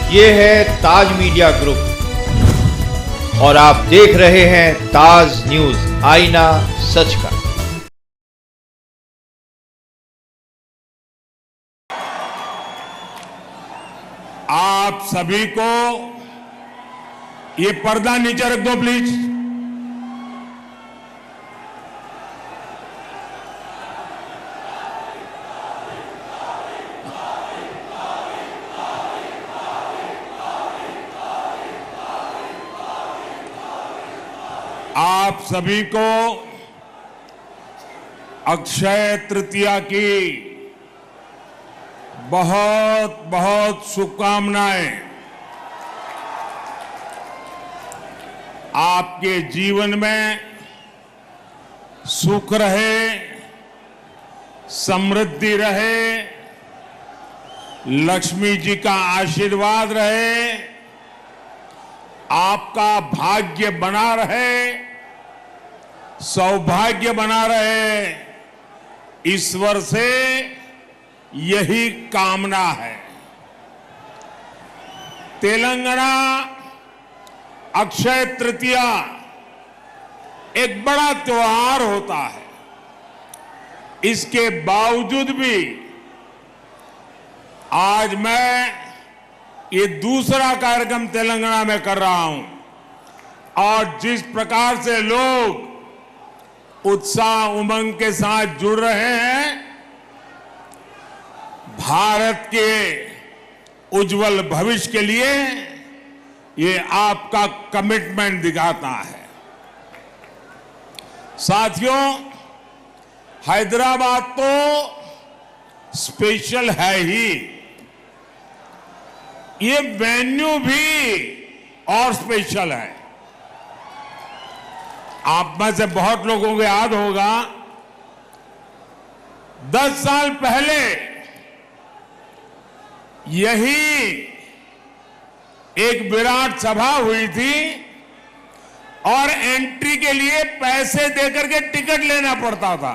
ये है ताज media group और आप देख रहे हैं ताज न्यूज, आईना सच का। आप सभी को ये पर्दा नीचे रख दो प्लीज। आप सभी को अक्षय तृतीया की बहुत बहुत शुभकामनाएं। आपके जीवन में सुख रहे, समृद्धि रहे, लक्ष्मी जी का आशीर्वाद रहे, आपका भाग्य बना रहे, सौभाग्य बना रहे, ईश्वर से यही कामना है। तेलंगाना अक्षय तृतीया एक बड़ा त्योहार होता है। इसके बावजूद भी आज मैं ये दूसरा कार्यक्रम तेलंगाना में कर रहा हूं और जिस प्रकार से लोग उत्साह उमंग के साथ जुड़ रहे हैं, भारत के उज्जवल भविष्य के लिए ये आपका कमिटमेंट दिखाता है। साथियों, हैदराबाद तो स्पेशल है ही, ये वेन्यू भी और स्पेशल है। आप में से बहुत लोगों को याद होगा 10 साल पहले यही एक विराट सभा हुई थी और एंट्री के लिए पैसे देकर के टिकट लेना पड़ता था।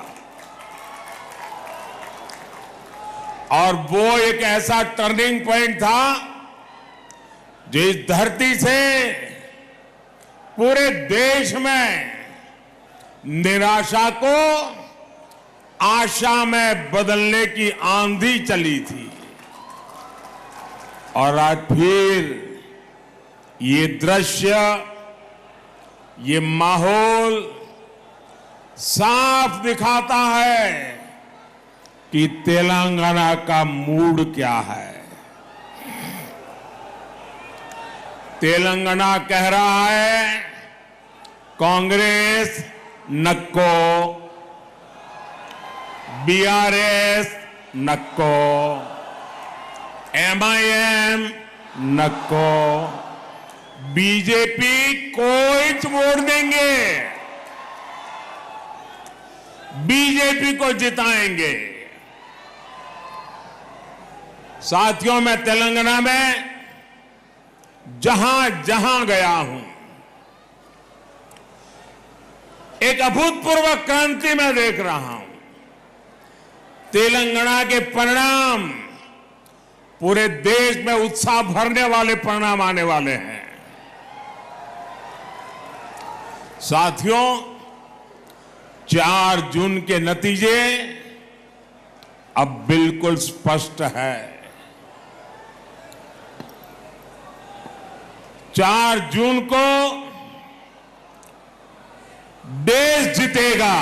और वो एक ऐसा टर्निंग पॉइंट था जिस धरती से पूरे देश में निराशा को आशा में बदलने की आंधी चली थी। और आज फिर ये दृश्य, ये माहौल साफ दिखाता है कि तेलंगाना का मूड क्या है। तेलंगाना कह रहा है कांग्रेस नक्को, बीआरएस नक्को, एमआईएम नक्को, बीजेपी को वोट देंगे, बीजेपी को जिताएंगे। साथियों, मैं तेलंगाना में जहां जहां गया हूं, एक अभूतपूर्व क्रांति मैं देख रहा हूं। तेलंगाना के परिणाम पूरे देश में उत्साह भरने वाले परिणाम आने वाले हैं। साथियों, 4 जून के नतीजे अब बिल्कुल स्पष्ट है। 4 जून को देश जीतेगा।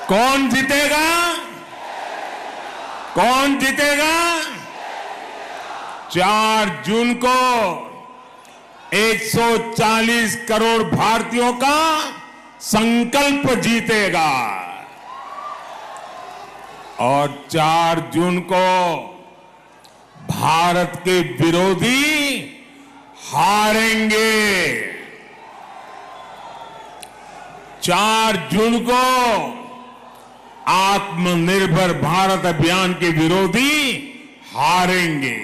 कौन जीतेगा? कौन जीतेगा? 4 जून को 140 करोड़ भारतीयों का संकल्प जीतेगा और 4 जून को भारत के विरोधी हारेंगे। 4 जून को आत्मनिर्भर भारत अभियान के विरोधी हारेंगे।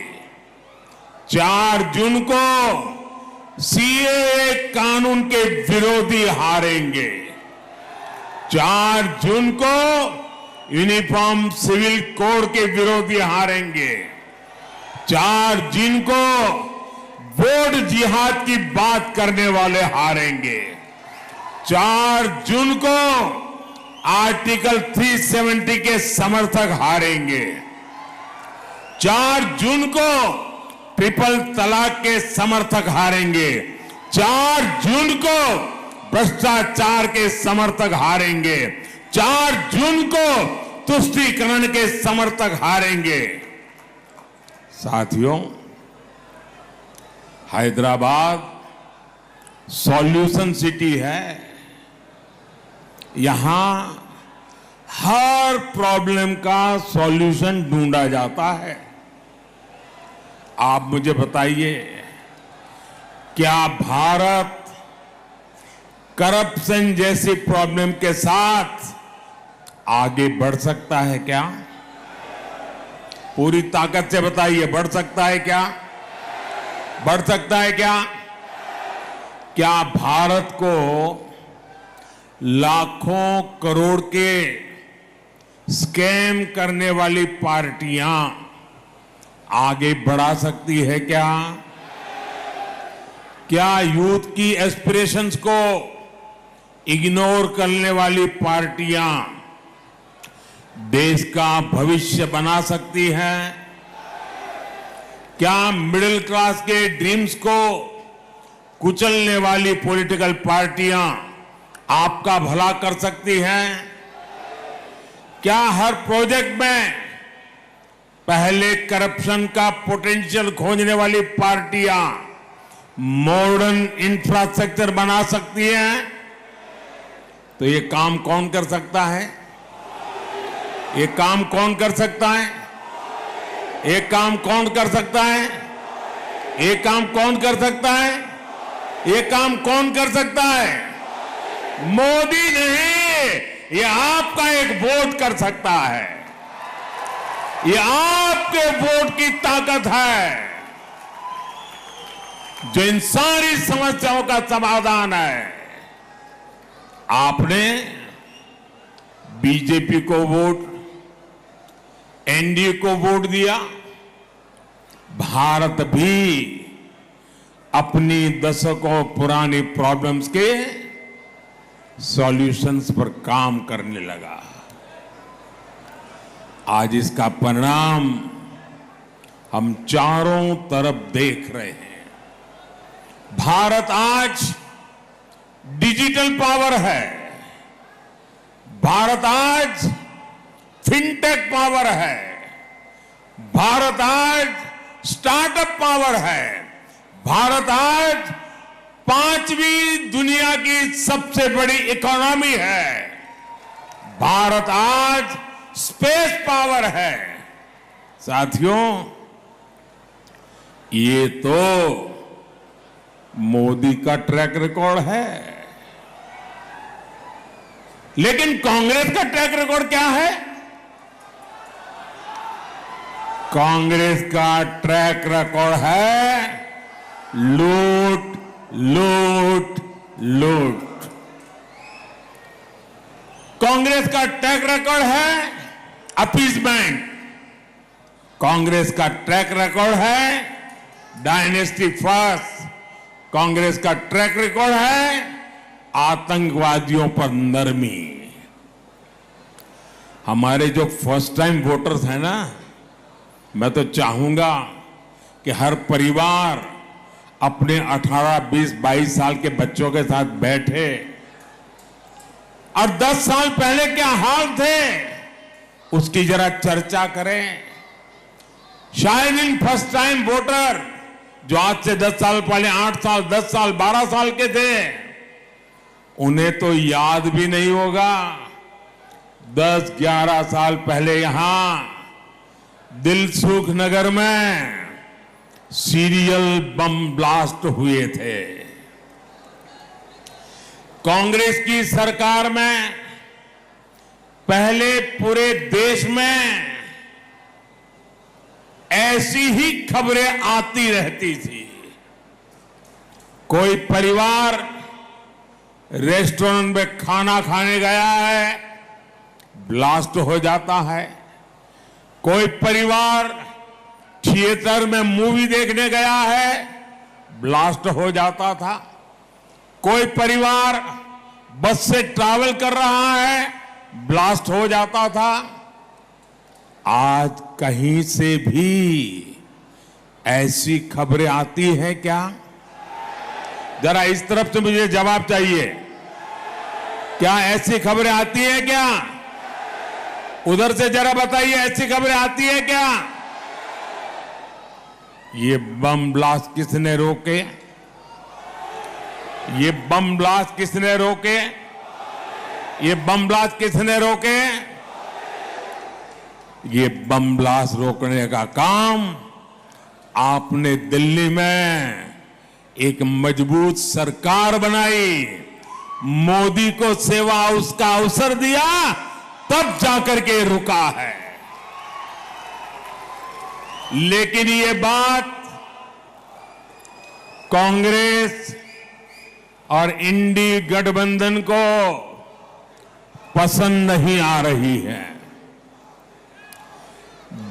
4 जून को सीएए कानून के विरोधी हारेंगे। 4 जून को यूनिफॉर्म सिविल कोड के विरोधी हारेंगे। 4 जून को वोट जिहाद की बात करने वाले हारेंगे। 4 जून को आर्टिकल 370 के समर्थक हारेंगे। 4 जून को ट्रिपल तलाक के समर्थक हारेंगे। 4 जून को भ्रष्टाचार के समर्थक हारेंगे। 4 जून को तुष्टीकरण के समर्थक हारेंगे। साथियों, हैदराबाद सॉल्यूशन सिटी है। यहां हर प्रॉब्लम का सॉल्यूशन ढूंढा जाता है। आप मुझे बताइए, क्या भारत करप्शन जैसी प्रॉब्लम के साथ आगे बढ़ सकता है क्या? पूरी ताकत से बताइए, बढ़ सकता है क्या? बढ़ सकता है क्या? क्या भारत को लाखों करोड़ के स्कैम करने वाली पार्टियां आगे बढ़ा सकती है क्या? क्या यूथ की एस्पिरेशंस को इग्नोर करने वाली पार्टियां देश का भविष्य बना सकती हैं? क्या मिडिल क्लास के ड्रीम्स को कुचलने वाली पॉलिटिकल पार्टियां आपका भला कर सकती हैं? क्या हर प्रोजेक्ट में पहले करप्शन का पोटेंशियल खोजने वाली पार्टियां मॉडर्न इंफ्रास्ट्रक्चर बना सकती हैं? तो ये काम कौन कर सकता है? ये काम कौन कर सकता है? ये काम कौन कर सकता है? ये काम कौन कर सकता है? ये काम कौन कर सकता है? मोदी नहीं, ये आपका एक वोट कर सकता है। ये आपके वोट की ताकत है जो इन सारी समस्याओं का समाधान है। आपने बीजेपी को वोट, एनडीए को वोट दिया। भारत भी अपनी दशकों पुरानी प्रॉब्लम्स के सॉल्यूशंस पर काम करने लगा। आज इसका परिणाम हम चारों तरफ देख रहे हैं। भारत आज डिजिटल पावर है। भारत आज फिनटेक पावर है। भारत आज स्टार्टअप पावर है। भारत आज 5वीं दुनिया की सबसे बड़ी इकोनॉमी है। भारत आज स्पेस पावर है। साथियों, ये तो मोदी का ट्रैक रिकॉर्ड है। लेकिन कांग्रेस का ट्रैक रिकॉर्ड क्या है? कांग्रेस का ट्रैक रिकॉर्ड है लूट, लूट, लूट। कांग्रेस का ट्रैक रिकॉर्ड है अपीसमेंट। कांग्रेस का ट्रैक रिकॉर्ड है डायनेस्टी फर्स्ट। कांग्रेस का ट्रैक रिकॉर्ड है आतंकवादियों पर नरमी। हमारे जो फर्स्ट टाइम वोटर्स हैं ना, मैं तो चाहूंगा कि हर परिवार अपने 18, 20, 22 साल के बच्चों के साथ बैठे और 10 साल पहले क्या हाल थे उसकी जरा चर्चा करें। शायद इन फर्स्ट टाइम वोटर जो आज से 10 साल पहले 8 साल, 10 साल, 12 साल के थे, उन्हें तो याद भी नहीं होगा 10-11 साल पहले यहां दिलसुख नगर में सीरियल बम ब्लास्ट हुए थे। कांग्रेस की सरकार में पहले पूरे देश में ऐसी ही खबरें आती रहती थी। कोई परिवार रेस्टोरेंट में खाना खाने गया है, ब्लास्ट हो जाता है। कोई परिवार थिएटर में मूवी देखने गया है, ब्लास्ट हो जाता था। कोई परिवार बस से ट्रैवल कर रहा है, ब्लास्ट हो जाता था। आज कहीं से भी ऐसी खबरें आती हैं क्या? जरा इस तरफ से मुझे जवाब चाहिए। क्या ऐसी खबरें आती हैं क्या? उधर से जरा बताइए, ऐसी खबरें आती है क्या? ये बम ब्लास्ट किसने रोके? ये बम ब्लास्ट किसने रोके? ये बम ब्लास्ट किसने रोके? ये बम ब्लास्ट रोकने का काम आपने दिल्ली में एक मजबूत सरकार बनाई, मोदी को सेवा उसका अवसर दिया, तब जाकर के रुका है। लेकिन ये बात कांग्रेस और इंडी गठबंधन को पसंद नहीं आ रही है।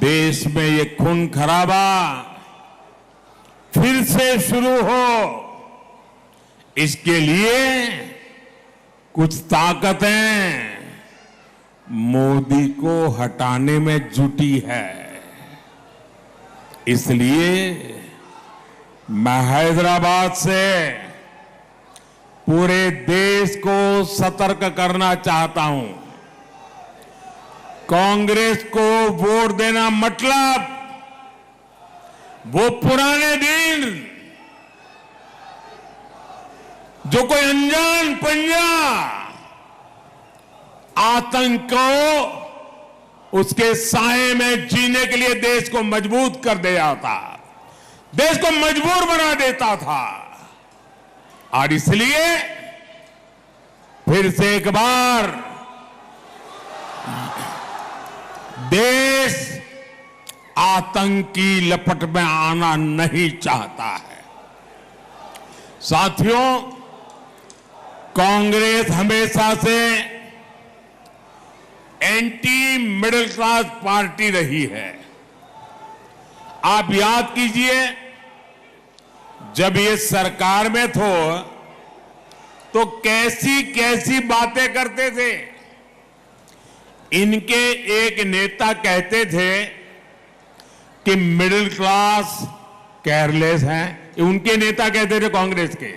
देश में ये खून खराबा फिर से शुरू हो, इसके लिए कुछ ताकतें मोदी को हटाने में जुटी है। इसलिए मैं हैदराबाद से पूरे देश को सतर्क करना चाहता हूं। कांग्रेस को वोट देना मतलब वो पुराने दिन जो कोई अनजान पंजा आतंक को उसके साए में जीने के लिए देश को मजबूत कर दिया था, देश को मजबूर बना देता था। और इसलिए फिर से एक बार देश आतंक की लपट में आना नहीं चाहता है। साथियों, कांग्रेस हमेशा से एंटी मिडिल क्लास पार्टी रही है। आप याद कीजिए, जब ये सरकार में तो कैसी कैसी बातें करते थे। इनके एक नेता कहते थे कि मिडिल क्लास केयरलेस हैं। उनके नेता कहते थे कांग्रेस के,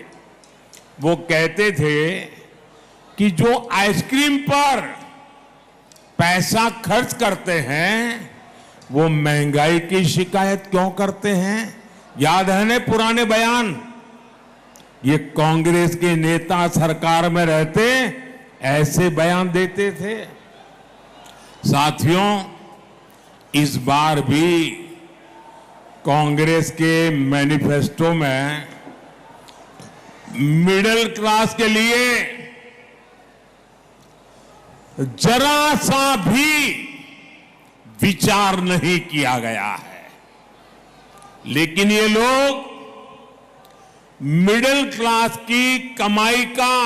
वो कहते थे कि जो आइसक्रीम पर पैसा खर्च करते हैं वो महंगाई की शिकायत क्यों करते हैं? याद है ना पुराने बयान? ये कांग्रेस के नेता सरकार में रहते ऐसे बयान देते थे। साथियों, इस बार भी कांग्रेस के मैनिफेस्टो में मिडिल क्लास के लिए जरा सा भी विचार नहीं किया गया है। लेकिन ये लोग मिडिल क्लास की कमाई का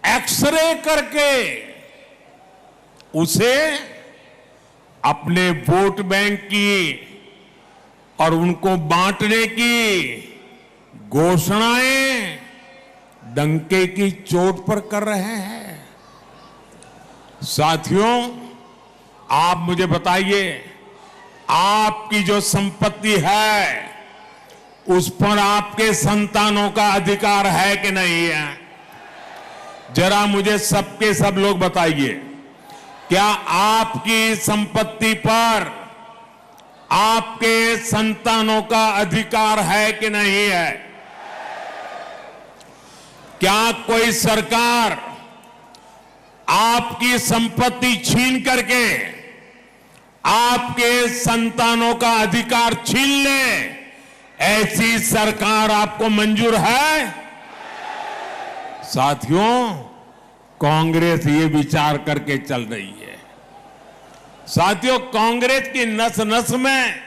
एक्सरे करके उसे अपने वोट बैंक की और उनको बांटने की घोषणाएं डंके की चोट पर कर रहे हैं। साथियों, आप मुझे बताइए, आपकी जो संपत्ति है उस पर आपके संतानों का अधिकार है कि नहीं है? जरा मुझे सबके सब लोग बताइए, क्या आपकी संपत्ति पर आपके संतानों का अधिकार है कि नहीं है? क्या कोई सरकार आपकी संपत्ति छीन करके आपके संतानों का अधिकार छीन ले, ऐसी सरकार आपको मंजूर है? साथियों, कांग्रेस ये विचार करके चल रही है। साथियों, कांग्रेस की नस नस में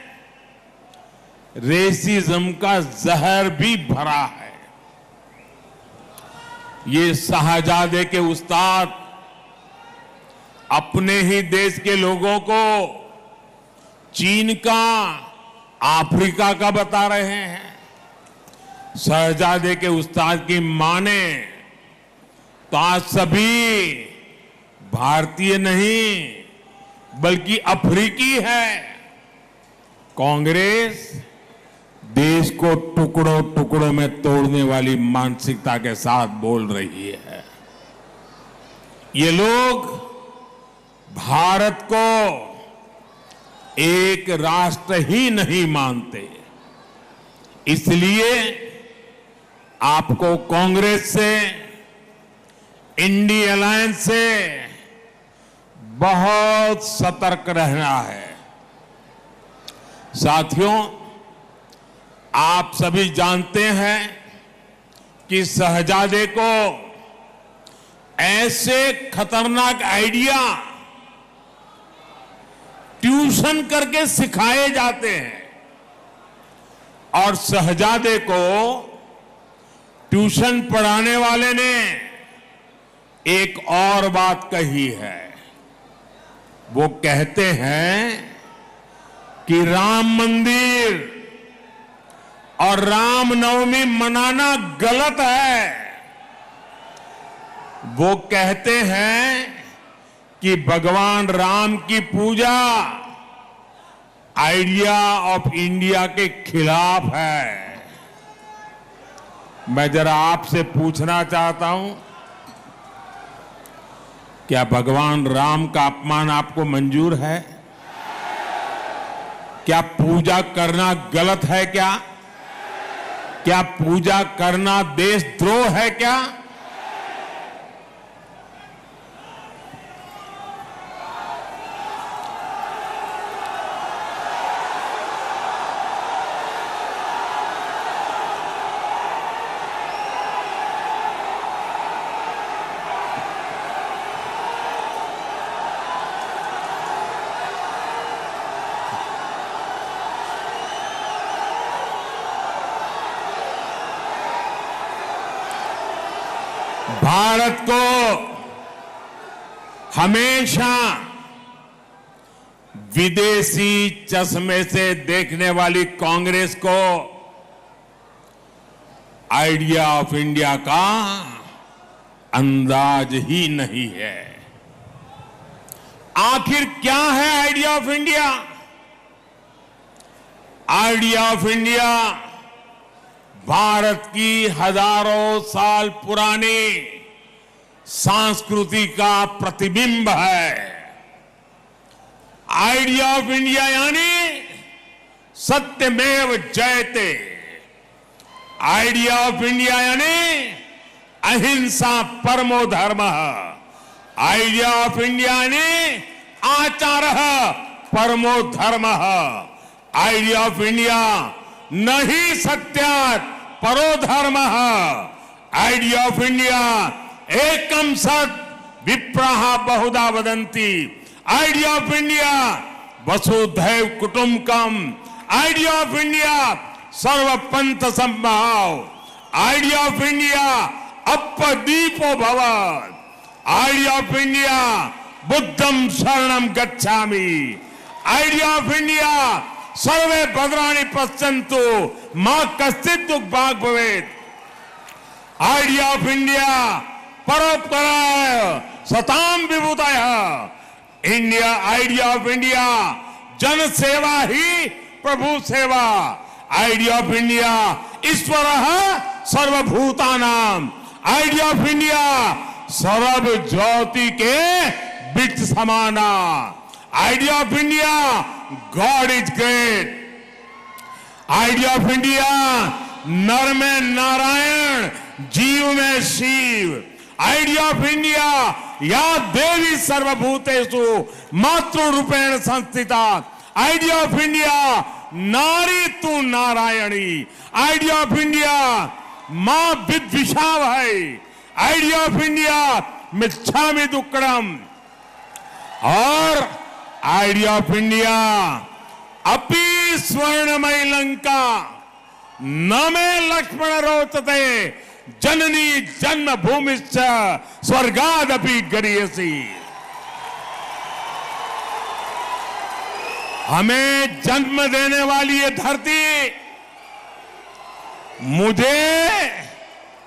रेसिज्म का जहर भी भरा है। ये शाहजादे के उस्ताद अपने ही देश के लोगों को चीन का अफ्रीका का बता रहे हैं। शहजादे के उस्ताद की माने तो आज सभी भारतीय नहीं बल्कि अफ्रीकी है। कांग्रेस देश को टुकड़ों टुकड़ों में तोड़ने वाली मानसिकता के साथ बोल रही है। ये लोग भारत को एक राष्ट्र ही नहीं मानते, इसलिए आपको कांग्रेस से, इंडी अलायंस से बहुत सतर्क रहना है। साथियों, आप सभी जानते हैं कि शहजादे को ऐसे खतरनाक आइडिया ट्यूशन करके सिखाए जाते हैं और शहजादे को ट्यूशन पढ़ाने वाले ने एक और बात कही है। वो कहते हैं कि राम मंदिर और रामनवमी मनाना गलत है। वो कहते हैं कि भगवान राम की पूजा आइडिया ऑफ इंडिया के खिलाफ है। मैं जरा आपसे पूछना चाहता हूं, क्या भगवान राम का अपमान आपको मंजूर है? क्या पूजा करना गलत है? क्या पूजा करना देशद्रोह है? क्या भारत को हमेशा विदेशी चश्मे से देखने वाली कांग्रेस को आइडिया ऑफ इंडिया का अंदाज ही नहीं है। आखिर क्या है idea of India? Idea of India Bharat की हजारों साल पुरानी संस्कृति का प्रतिबिंब है। आइडिया ऑफ इंडिया यानी सत्यमेव जयते। आइडिया ऑफ इंडिया यानी अहिंसा परमो धर्मः। आइडिया ऑफ इंडिया यानी आचारः परमो धर्मः। आइडिया ऑफ इंडिया न ही सत्यात् परो धर्मः। आइडिया ऑफ इंडिया एकम सत् विप्राः बहुधा वदन्ति। आइडिया ऑफ इंडिया वसुधैव कुटुंबकम। आइडिया ऑफ इंडिया सर्वपंथ समभाव। आइडिया ऑफ इंडिया अपदीपो भवत्। आइडिया ऑफ इंडिया बुद्धम शरणम गच्छामि। आइडिया ऑफ इंडिया सर्वे भद्राणि पश्यन्तु मा कश्चित् दुःख भाग् भवेत्। आइडिया ऑफ इंडिया परोपकाराय सताम विभूतयः। इंडिया आइडिया ऑफ इंडिया जन सेवा ही प्रभु सेवा। आइडिया ऑफ इंडिया ईश्वरः सर्वभूतानां। आइडिया ऑफ इंडिया सर्व ज्योति के बीच समाना। Idea of India God is great. Idea of India नर में नारायण, जीव में शिव। आइडिया ऑफ इंडिया या देवी सर्वभूतेषु मातृरूपेण संस्थिता। आइडिया ऑफ इंडिया नारी तू नारायणी। आइडिया ऑफ इंडिया मां विद्विषाव है। आइडिया ऑफ इंडिया मिच्छामि दुक्कडम। और आइडिया ऑफ इंडिया अपि स्वर्णमय लंका न मे लक्ष्मण रोचते जननी जन्मभूमिश्च स्वर्गादपि गरीयसी। हमें जन्म देने वाली ये धरती मुझे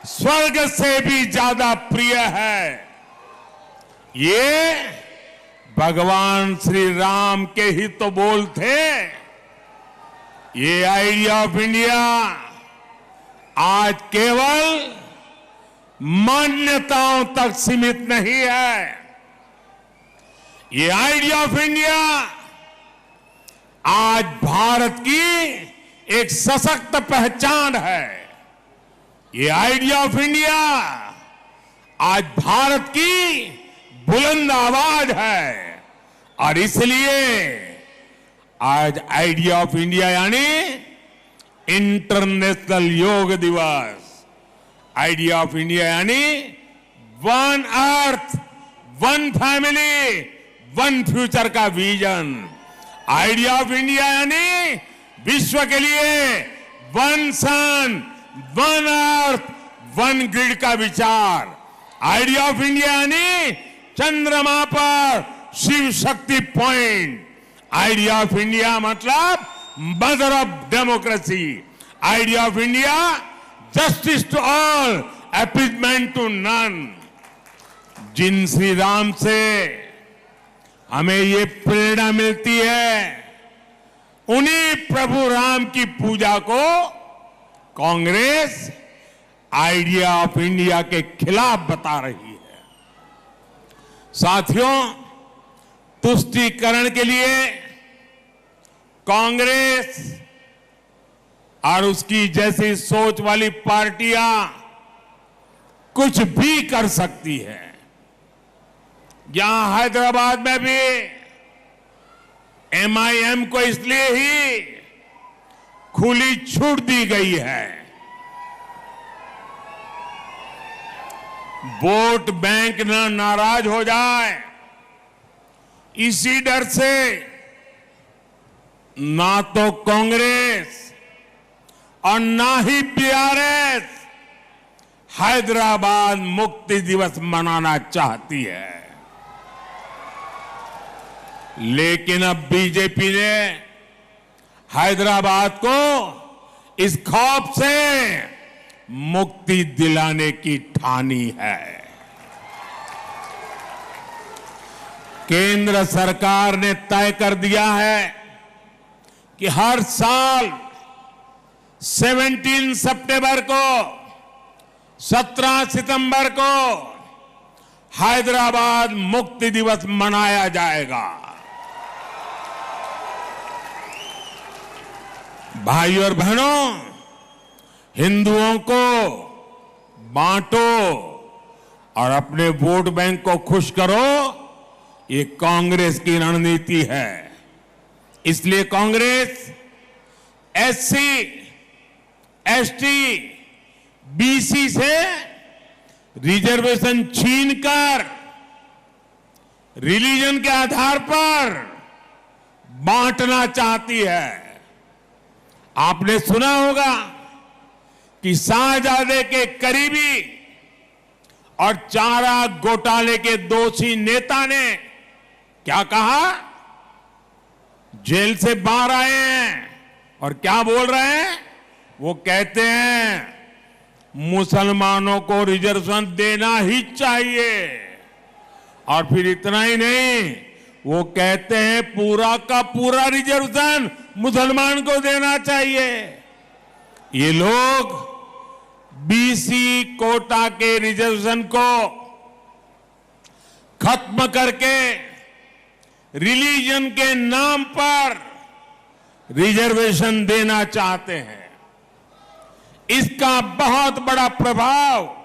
स्वर्ग से भी ज्यादा प्रिय है। ये भगवान श्री राम के ही तो बोल थे। ये आइडिया ऑफ इंडिया आज केवल मान्यताओं तक सीमित नहीं है। ये आइडिया ऑफ इंडिया आज भारत की एक सशक्त पहचान है। ये आइडिया ऑफ इंडिया आज भारत की बुलंद आवाज है। और इसलिए आज आइडिया ऑफ इंडिया यानी इंटरनेशनल योग दिवस, आइडिया ऑफ इंडिया यानी one earth, one family, one future का विजन। आइडिया ऑफ इंडिया यानी विश्व के लिए वन सन, वन अर्थ, वन ग्रिड का विचार। आइडिया ऑफ इंडिया यानी चंद्रमा पर Shiv Shakti point. Idea of India मतलब mother of democracy. Idea of India justice to all, appeasement to none. जिन श्री राम से हमें ये प्रेरणा मिलती है, उन्हीं प्रभु राम की पूजा को कांग्रेस आइडिया ऑफ इंडिया के खिलाफ बता रही है। साथियों, तुष्टीकरण के लिए कांग्रेस और उसकी जैसी सोच वाली पार्टियां कुछ भी कर सकती है। यहां हैदराबाद में भी MIM को इसलिए ही खुली छूट दी गई है, वोट बैंक न नाराज हो जाए, इसी डर से ना तो कांग्रेस और ना ही BRS हैदराबाद मुक्ति दिवस मनाना चाहती है। लेकिन अब बीजेपी ने हैदराबाद को इस खौफ से मुक्ति दिलाने की ठानी है। केंद्र सरकार ने तय कर दिया है कि हर साल 17 सितंबर को, 17 सितंबर को हैदराबाद मुक्ति दिवस मनाया जाएगा। भाइयों और बहनों, हिंदुओं को बांटो और अपने वोट बैंक को खुश करो, ये कांग्रेस की रणनीति है। इसलिए कांग्रेस SC, ST, BC से रिजर्वेशन छीनकर रिलीजन के आधार पर बांटना चाहती है। आपने सुना होगा कि शाहजादे के करीबी और चारा घोटाले के दोषी नेता ने क्या कहा? जेल से बाहर आए हैं और क्या बोल रहे हैं? वो कहते हैं मुसलमानों को रिजर्वेशन देना ही चाहिए। और फिर इतना ही नहीं, वो कहते हैं पूरा का पूरा रिजर्वेशन मुसलमान को देना चाहिए। ये लोग BC कोटा के रिजर्वेशन को खत्म करके रिलीजन के नाम पर रिजर्वेशन देना चाहते हैं। इसका बहुत बड़ा प्रभाव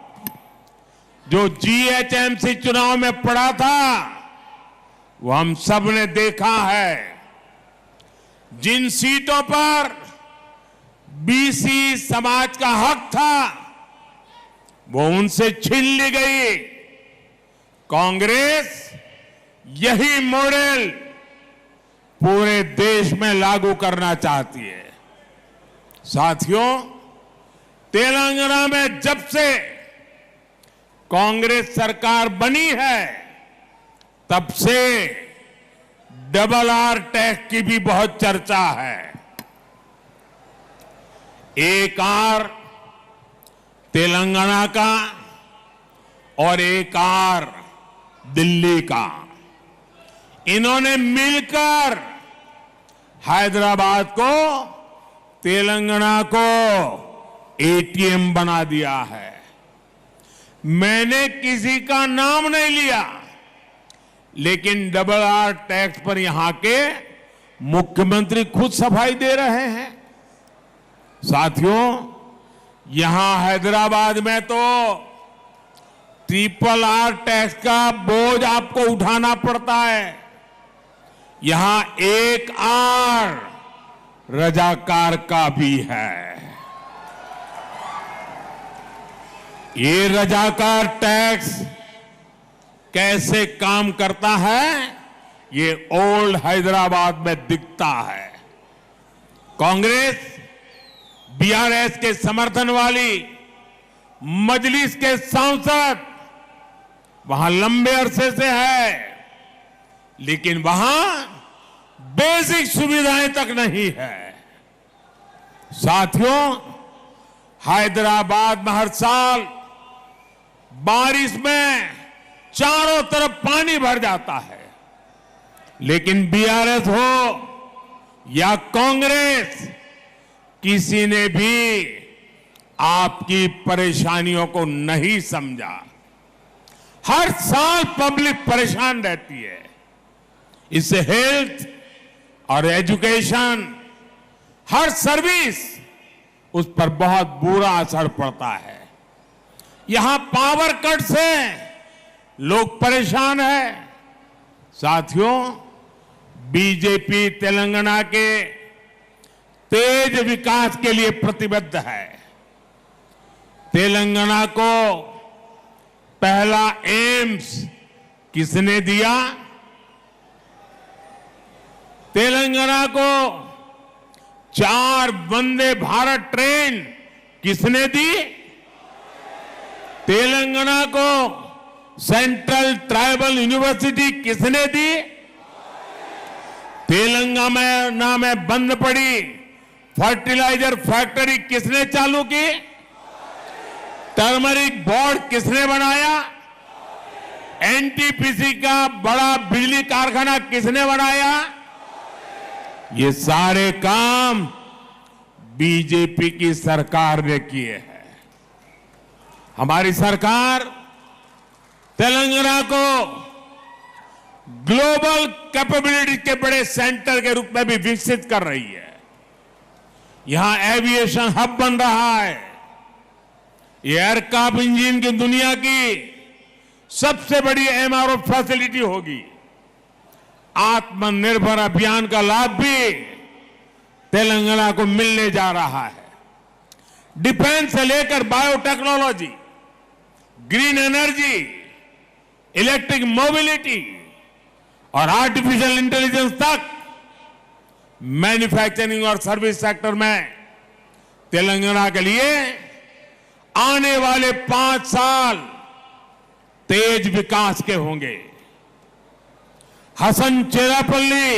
जो GHMC चुनाव में पड़ा था, वो हम सब ने देखा है। जिन सीटों पर BC समाज का हक था, वो उनसे छीन ली गई। कांग्रेस यही मॉडल पूरे देश में लागू करना चाहती है। साथियों, तेलंगाना में जब से कांग्रेस सरकार बनी है, तब से डबल आर टैक्स की भी बहुत चर्चा है। एक आर तेलंगाना का और एक आर दिल्ली का, इन्होंने मिलकर हैदराबाद को, तेलंगाना को एटीएम बना दिया है। मैंने किसी का नाम नहीं लिया, लेकिन डबल आर टैक्स पर यहां के मुख्यमंत्री खुद सफाई दे रहे हैं। साथियों, यहां हैदराबाद में तो ट्रिपल आर टैक्स का बोझ आपको उठाना पड़ता है। यहां एक आर रजाकार का भी है। ये रजाकार टैक्स कैसे काम करता है, ये ओल्ड हैदराबाद में दिखता है। कांग्रेस बीआरएस के समर्थन वाली मजलिस के सांसद वहां लंबे अरसे से है, लेकिन वहां बेसिक सुविधाएं तक नहीं है। साथियों, हैदराबाद में हर साल बारिश में चारों तरफ पानी भर जाता है, लेकिन बीआरएस हो या कांग्रेस, किसी ने भी आपकी परेशानियों को नहीं समझा। हर साल पब्लिक परेशान रहती है। इससे हेल्थ और एजुकेशन, हर सर्विस, उस पर बहुत बुरा असर पड़ता है। यहां पावर कट से लोग परेशान हैं। साथियों, बीजेपी तेलंगाना के तेज विकास के लिए प्रतिबद्ध है। तेलंगाना को पहला एम्स किसने दिया? तेलंगाना को 4 वंदे भारत ट्रेन किसने दी? तेलंगाना को सेंट्रल ट्राइबल यूनिवर्सिटी किसने दी? तेलंगाना में बंद पड़ी फर्टिलाइजर फैक्ट्री किसने चालू की? टर्मरिक बोर्ड किसने बनाया? एनटीपीसी का बड़ा बिजली कारखाना किसने बनाया? ये सारे काम बीजेपी की सरकार ने किए हैं। हमारी सरकार तेलंगाना को ग्लोबल कैपेबिलिटी के बड़े सेंटर के रूप में भी विकसित कर रही है। यहां एविएशन हब बन रहा है। एयरक्राफ्ट इंजन की दुनिया की सबसे बड़ी एमआरओ फैसिलिटी होगी। आत्मनिर्भर अभियान का लाभ भी तेलंगाना को मिलने जा रहा है। डिफेंस से लेकर biotechnology, green energy, electric mobility और आर्टिफिशियल इंटेलिजेंस तक मैन्युफैक्चरिंग और सर्विस सेक्टर में तेलंगाना के लिए आने वाले 5 साल तेज विकास के होंगे। हसन चेरापल्ली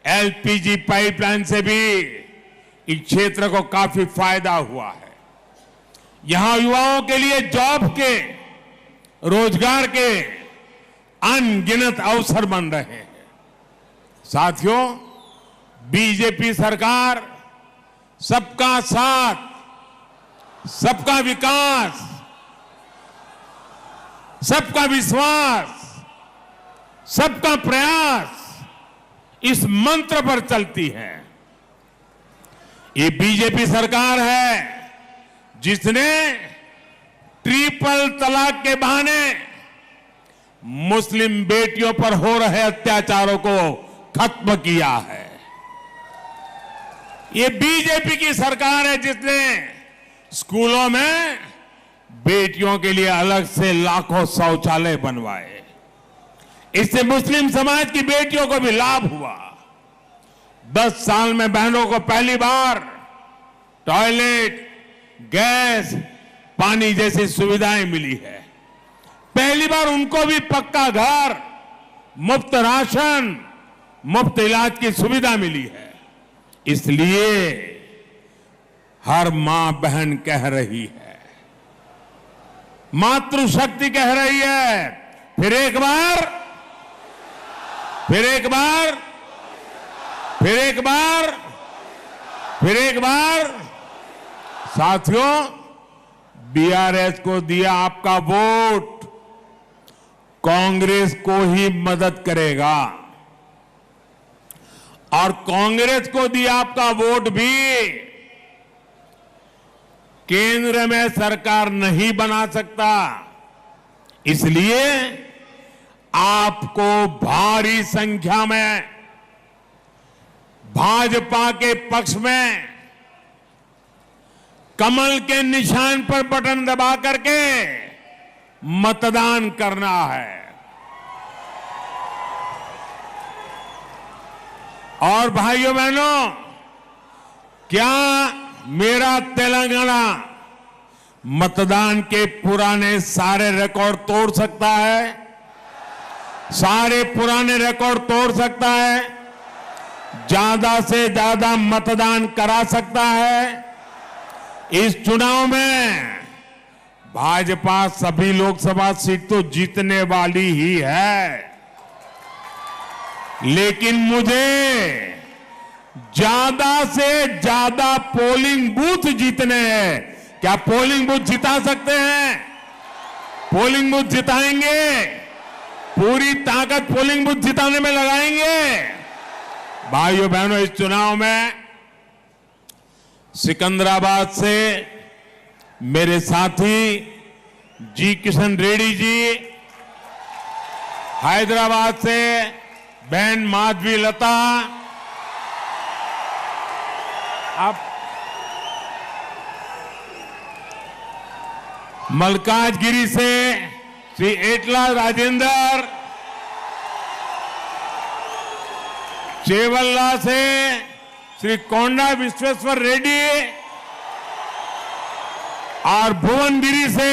एलपीजी पाइपलाइन से भी इस क्षेत्र को काफी फायदा हुआ है। यहां युवाओं के लिए जॉब के, रोजगार के अनगिनत अवसर बन रहे हैं। साथियों, बीजेपी सरकार सबका साथ, सबका विकास, सबका विश्वास, सबका प्रयास, इस मंत्र पर चलती है। ये बीजेपी सरकार है जिसने ट्रिपल तलाक के बहाने मुस्लिम बेटियों पर हो रहे अत्याचारों को खत्म किया है। ये बीजेपी की सरकार है जिसने स्कूलों में बेटियों के लिए अलग से लाखों शौचालय बनवाए। इससे मुस्लिम समाज की बेटियों को भी लाभ हुआ। 10 साल में बहनों को पहली बार टॉयलेट, गैस, पानी जैसी सुविधाएं मिली है। पहली बार उनको भी पक्का घर, मुफ्त राशन मुफ्त इलाज की सुविधा मिली है। इसलिए हर मां बहन कह रही है, मातृशक्ति कह रही है, फिर एक बार, फिर एक बार, फिर एक बार, फिर एक बार। साथियों, बीआरएस को दिया आपका वोट कांग्रेस को ही मदद करेगा, और कांग्रेस को दिया आपका वोट भी केंद्र में सरकार नहीं बना सकता। इसलिए आपको भारी संख्या में भाजपा के पक्ष में कमल के निशान पर बटन दबा करके मतदान करना है। और भाइयों बहनों, क्या मेरा तेलंगाना मतदान के पुराने सारे रिकॉर्ड तोड़ सकता है? सारे पुराने रिकॉर्ड तोड़ सकता है? ज्यादा से ज्यादा मतदान करा सकता है? इस चुनाव में भाजपा सभी लोकसभा सीट तो जीतने वाली ही है, लेकिन मुझे ज्यादा से ज्यादा पोलिंग बूथ जीतने हैं। क्या पोलिंग बूथ जिता सकते हैं? पोलिंग बूथ जिताएंगे, पूरी ताकत पोलिंग बूथ जिताने में लगाएंगे। भाइयों बहनों, इस चुनाव में सिकंदराबाद से मेरे साथी जी किशन रेड्डी जी, हैदराबाद से बहन माधवी लता, अब मलकाजगिरी से श्री एटला राजेंद्र, चेवल्ला से श्री कोंडा विश्वेश्वर रेड्डी, और भुवनगिरी से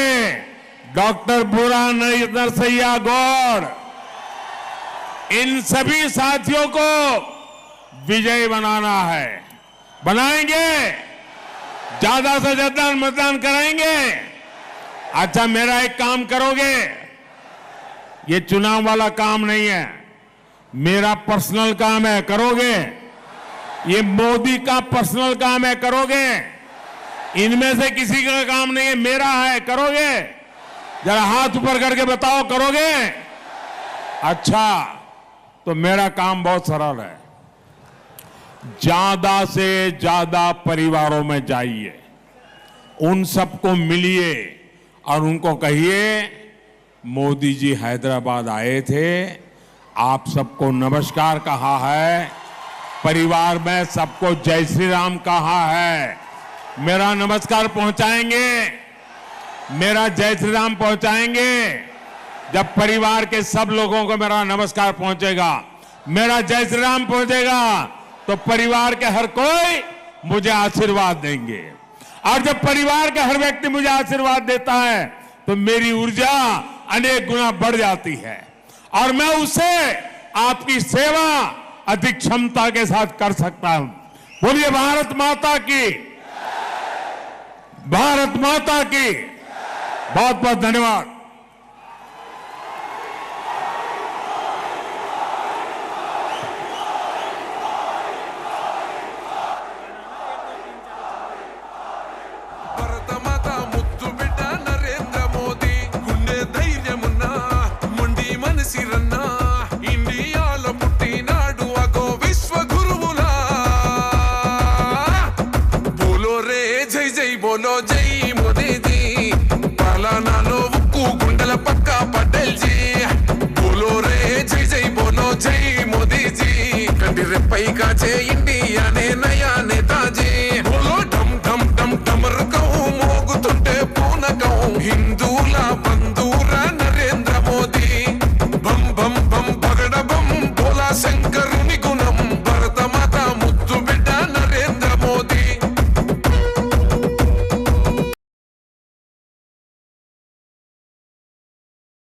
डॉक्टर बुरा नरसैया गौड़। इन सभी साथियों को विजयी बनाना है। बनाएंगे, ज्यादा से ज्यादा मतदान कराएंगे। अच्छा, मेरा एक काम करोगे? ये चुनाव वाला काम नहीं है, मेरा पर्सनल काम है, करोगे? ये मोदी का पर्सनल काम है, करोगे? इनमें से किसी का काम नहीं है, मेरा है, करोगे? जरा हाथ ऊपर करके बताओ, करोगे? अच्छा, तो मेरा काम बहुत सरल है। ज्यादा से ज्यादा परिवारों में जाइए, उन सबको मिलिए और उनको कहिए, मोदी जी हैदराबाद आए थे, आप सबको नमस्कार कहा है, परिवार में सबको जय श्री राम कहा है। मेरा नमस्कार पहुंचाएंगे, मेरा जय श्री राम पहुंचाएंगे। जब परिवार के सब लोगों को मेरा नमस्कार पहुंचेगा, मेरा जय श्री राम पहुंचेगा, तो परिवार के हर कोई मुझे आशीर्वाद देंगे। और जब परिवार का हर व्यक्ति मुझे आशीर्वाद देता है तो मेरी ऊर्जा अनेक गुना बढ़ जाती है, और मैं उसे आपकी सेवा अधिक क्षमता के साथ कर सकता हूं। बोलिए भारत माता की, भारत माता की। बहुत बहुत धन्यवाद। बोलो जय मोदी जी, पालानालो उक्कू गुंडल पक्का पटेल जी। बोलो रे जय जय बोलो जय मोदी जी, कंडी रेप्पई काचे इंडियाने